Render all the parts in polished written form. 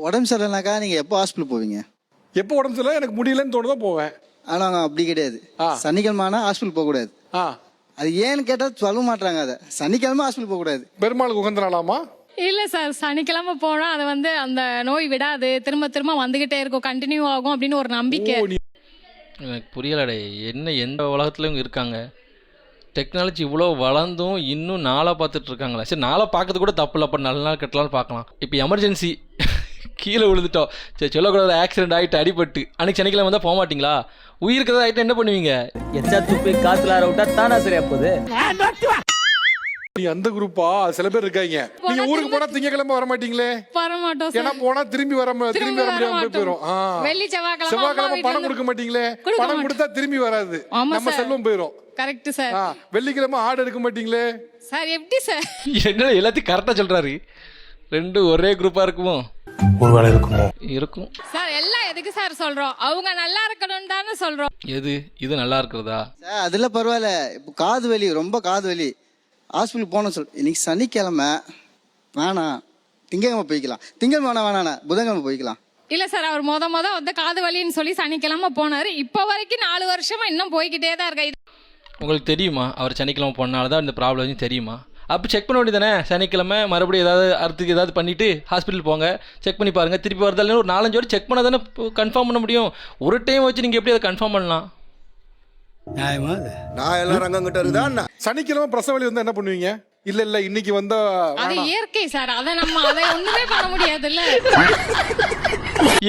உடம்பு சரியில்லைனாக்கா நீங்கள் எப்போ ஹாஸ்பிட்டல் போவீங்க? எப்போ உடம்பு சரியில்லை எனக்கு முடியலன்னு தோணுதோ போவேன். ஆனால் அப்படி கிடையாது. சனிக்கிழமை ஆனால் ஹாஸ்பிட்டல் போகக்கூடாது. அது ஏன்னு கேட்டால் சொல்ல மாட்டாங்க. அதை சனிக்கிழமை ஹாஸ்பிட்டல் போகக்கூடாது. பெருமாளுக்கு உகந்த நாளாமா? இல்லை சார், சனிக்கிழமை போனால் அது வந்து அந்த நோய் விடாது, திரும்ப திரும்ப வந்துக்கிட்டே இருக்கும், கண்டினியூ ஆகும் அப்படின்னு ஒரு நம்பிக்கை. எனக்கு புரியலடே, என்ன எந்த உலகத்துலையும் இருக்காங்க? டெக்னாலஜி இவ்வளோ வளர்ந்தும் இன்னும் நாளாக பார்த்துட்டு இருக்காங்களா? சரி, நாளாக பார்க்கறது கூட தப்பு இல்லை, அப்போ நல்ல நாள் கட்டலாம்னு பார்க்கலாம். இப்போ எமர்ஜென்சி கீழே விழுந்துட்டோம், சரி சொல்லக்கூடாது, ஆக்சிடென்ட் ஆகிட்டு அடிபட்டு அன்றைக்கி சனிக்கிழமை வந்தால் போக மாட்டிங்களா? உயிருக்கு தான் ஆகிட்டு என்ன பண்ணுவீங்க? எச்சா துப்பி காத்துல விட்டா தானா சரியா போகுது. நீ அந்த குரூப்பா? சில பேர் இருக்காங்க, நீங்க ஊருக்கு போனா திங்கக்கிழமை வர மாட்டீங்களே? வர மாட்டோம். ஏன்னா போனா திரும்பி வர முடியாம போயிடும். வெள்ளி செவ்வாய்க்கிழமை பணம் கொடுக்க மாட்டீங்களே? பணம் கொடுத்தா திரும்பி வராது, நம்ம செல்வம் போயிடும். Correct sir. வெள்ளிக்கிழமை ஆடு எடுக்க மாட்டீங்களே சார்? எப்படி சார்? என்ன எல்லாத்தையும் கரெக்டாக சொல்கிறாரு. ரெண்டும் ஒரே குரூப்பாக இருக்குமோ? ஒருவேளை இருக்குமோ? இருக்கும் சார். எல்லாம் எதுக்கு சார் சொல்றோம்? அவங்க நல்லா இருக்கணும்னு தானே சொல்றோம். எது இது நல்லா இருக்கிறதா? சார் அதெல்லாம் பரவாயில்ல. இப்போ காது வலி, ரொம்ப காது வலி, ஹாஸ்பிட்டல் போகணும் சொல். இன்னைக்கு சனிக்கிழமை வேணாம், திங்கக்கிழமை போய்க்கலாம். திங்கக்கிழமை வேணாண்ணா, புதன்கிழமை போய்க்கலாம். இல்ல சார், அவர் மொத வந்து காது வலின்னு சொல்லி சனிக்கிழமை போனாரு. இப்போ வரைக்கும் 4 வருஷமா இன்னும் போய்கிட்டே தான் இருக்க. உங்களுக்கு தெரியுமா அவர் சனிக்கிழமை போனால தான் இந்த ப்ராப்ளம் தெரியுமா? அப்போ செக் பண்ண வேண்டியதானே? சனிக்கிழமை மறுபடியும் ஏதாவது அடுத்துக்கு ஏதாவது பண்ணிவிட்டு ஹாஸ்பிட்டல் போங்க, செக் பண்ணி பாருங்கள். திருப்பி வரதால ஒரு 4-5 வாட்டி செக் பண்ணால் தானே கன்ஃபார்ம் பண்ண முடியும். ஒரு டைம் வச்சு நீங்கள் எப்படி அதை கன்ஃபார்ம் பண்ணலாம்? சனிக்கிழமை பிரசவ வலி வந்து என்ன பண்ணுவீங்க? இல்ல இன்னைக்கு வந்தா அது இயற்கை சார், அதை ஒண்ணுமே பண்ண முடியாதுல்ல.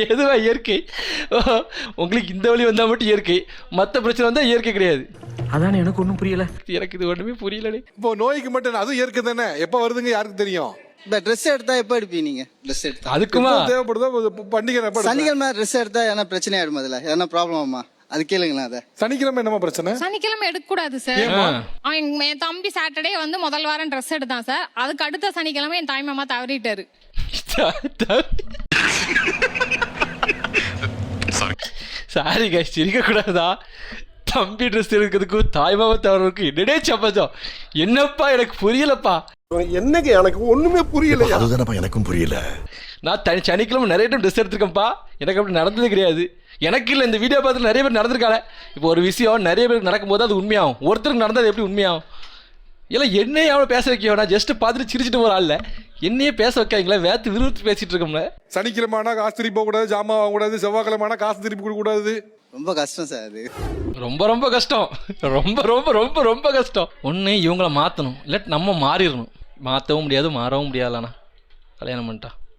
எதுவா இயற்கை? உங்களுக்கு இந்த வழி வந்தா மட்டும் இயற்கை, மற்ற பிரச்சனை வந்தா இயற்கை கிடையாது. அதான் எனக்கு ஒன்றும் புரியல. எனக்கு இது ஒன்றுமே புரியலடே. இப்போ நோய்க்கு மட்டும் அது இயற்கை தானே, எப்போ வருதுங்க யாருக்கு தெரியும்? இந்த ட்ரெஸ் எடுத்தா எப்போ எடுப்பீங்க நீங்கள்? ட்ரெஸ் எடுத்தா அதுக்குமா தேவைப்படுதோ பண்டிகை சனிக்கிழமை ட்ரெஸ் எடுத்தா என்ன பிரச்சனை ஆயிடும்? அதில் என்ன ப்ராப்ளம் ஆமா? அது கேளுங்களேன். அதை சனிக்கிழமை என்னமா பிரச்சனை? சனிக்கிழமை எடுக்க கூடாது சார். என் தம்பி சாட்டர்டே வந்து முதல் வாரம் ட்ரெஸ் எடுத்தான் சார். அதுக்கு அடுத்த சனிக்கிழமை என் தாய் மாமா தவறிட்டாரு. சாரி கைஸ், சிரிக்க கூடாதா? தம்பி ட்ரெஸ் எடுக்கிறதுக்கு தாய் மாமா தவறதுக்கு என்னடே சம்பந்தம்? என்னப்பா எனக்கு புரியலப்பா. என்னங்க எனக்கு ஒண்ணுமே புரியல. அதுதானப்பா எனக்கும் புரியல. நான் சனிக்கிழமை நிறைய டைம் ட்ரெஸ் எடுத்திருக்கேன்ப்பா. எனக்கு அப்படி நடந்தது கிடையாது. எனக்கு இல்லை, இந்த வீடியோ பார்த்து நிறைய பேர் நடந்திருக்காங்க. இப்போ ஒரு விஷயம் நிறைய பேருக்கு நடக்கும்போது அது உண்மையாகும். ஒருத்தருக்கு நடந்தது எப்படி உண்மையாகும்? இல்லை என்னையே அவனை பேச வைக்க, நான் ஜஸ்ட் பார்த்துட்டு சிரிச்சிட்டு போகிற ஆள் என்னையே பேச வைக்காங்களே, வேத்து விருத்து பேசிட்டு இருக்கோம்ல. சனிக்கிழமை காசு திருப்பி போகக்கூடாது, ஜாமான் வாங்கக்கூடாது. செவ்வாய்க்கிழமை காசு திருப்பி கொடுக்கக்கூடாது. ரொம்ப கஷ்டம் சார். அது ரொம்ப ரொம்ப கஷ்டம், ரொம்ப ரொம்ப ரொம்ப ரொம்ப கஷ்டம். ஒன்று இவங்கள மாற்றணும், இல்லாட்டி நம்ம மாறிடணும். மாற்றவும் முடியாது, மாறவும் முடியாதுலண்ணா கல்யாணம் பண்ணிட்டா.